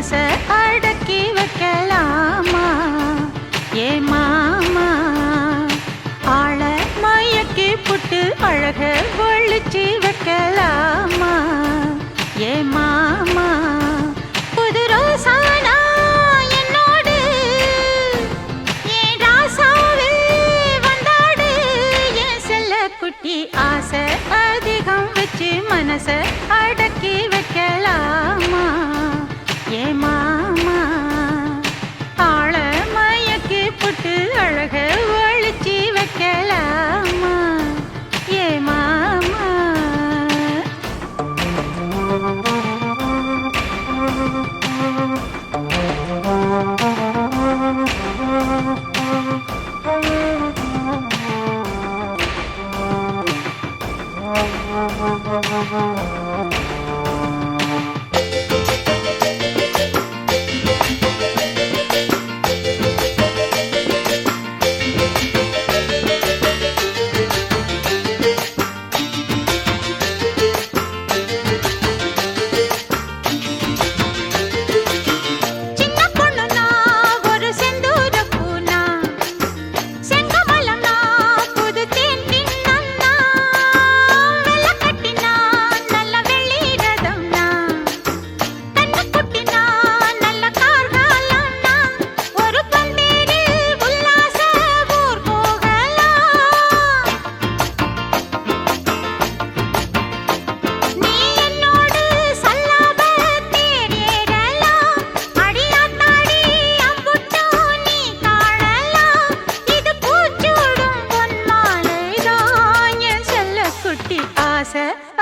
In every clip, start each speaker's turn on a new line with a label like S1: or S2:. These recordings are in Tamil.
S1: மனச அடக்கி வைக்கலாமா ஏ மாமா ஆள மயக்கி புட்டு அழக ஒழிச்சு வைக்கலாமா ஏ மாமா புது ரோசானா என்னோடு ஏன் ராசாவே வந்தாடு என் செல்ல குட்டி ஆசை அதிகம் வச்சு மனச அடக்கி வைக்கலாமா ஏ மாமா ஆள மயக்கி புட்டு அழக ஒழிச்சு வைக்கலாமா ஏ மாமா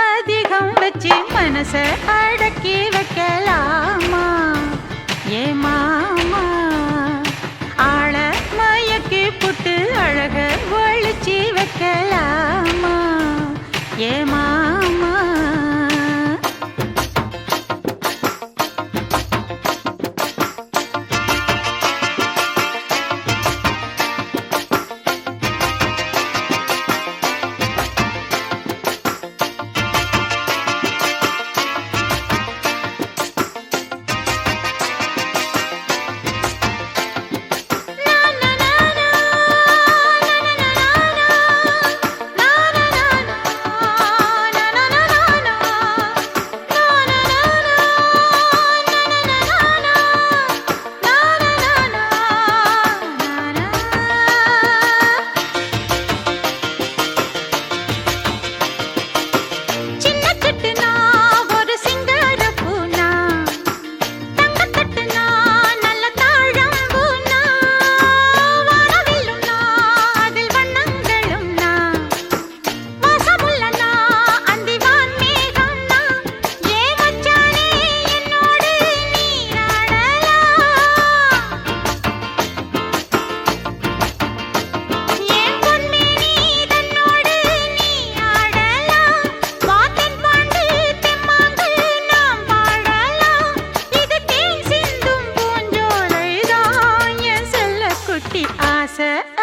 S1: அதிகம் வச்சு மனச அடக்கி வைக்கலாமா ஏ மாமா ஆள மயக்கி புட்டு அழக ஒழிச்சு வைக்கலாமா ஏ மாமா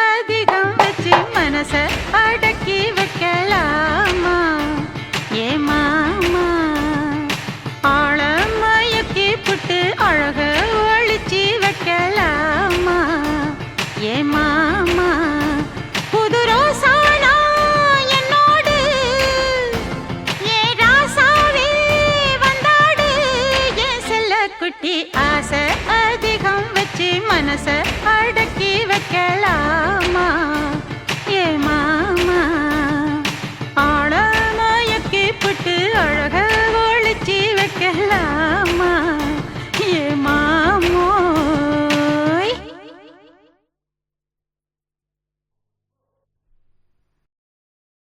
S1: அதிகம் வச்சு மனச அடக்கி வைக்கலாமா ஏ மாமா ஆள மயக்கி புட்டு அழக ஒழிச்சு வைக்கலாமா ஏ மாமா